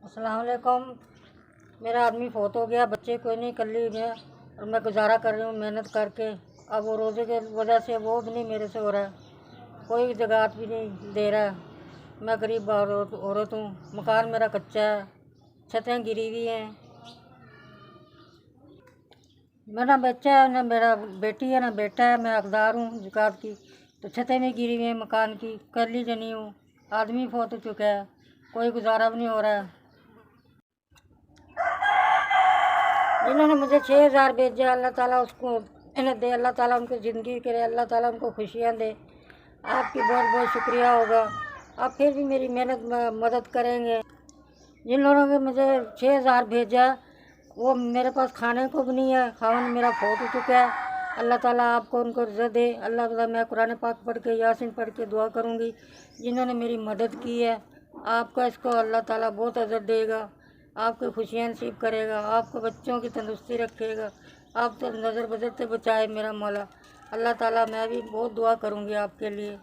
अस्सलाम वालेकुम। मेरा आदमी फोत हो गया, बच्चे कोई नहीं, कल्ली में और मैं गुजारा कर रही हूँ मेहनत करके। अब वो रोज़े के वजह से वो भी नहीं मेरे से हो रहा है, कोई जगह भी नहीं दे रहा है। मैं गरीब औरत हूँ, मकान मेरा कच्चा है, छतें गिरी हुई हैं। मेरा बच्चा है ना, मेरा बेटी है ना बेटा है, मैं हकदार हूँ ज़कात की, तो छतें भी गिरी हुई हैं मकान की, कल्ली जनी हूँ। आदमी फोत हो चुका है, कोई गुजारा भी नहीं हो रहा है। जिन्होंने मुझे 6,000 भेजा, अल्लाह ताला उसको इन्हें दे, अल्लाह ताला उनको ज़िंदगी करे, अल्लाह ताला उनको खुशियाँ दे। आपकी बहुत बहुत शुक्रिया होगा, आप फिर भी मेरी मेहनत मदद करेंगे। जिन लोगों ने मुझे 6,000 भेजा वो मेरे पास खाने को भी नहीं है, खावन मेरा फौत हो चुका है। अल्लाह ताला आपको उनको इज़्ज़त दे। अल्लाह ताला, मैं कुरान पाक पढ़ के यासीन पढ़ के दुआ करूँगी। जिन्होंने मेरी मदद की है, आपका इसको अल्लाह ताला बहुत इज़्ज़त देगा, आपको खुशियाँ नसीब करेगा, आपको बच्चों की तंदुरुस्ती रखेगा, आप तो नज़र बजर से बचाए मेरा मौला। अल्लाह ताला, मैं भी बहुत दुआ करूँगी आपके लिए।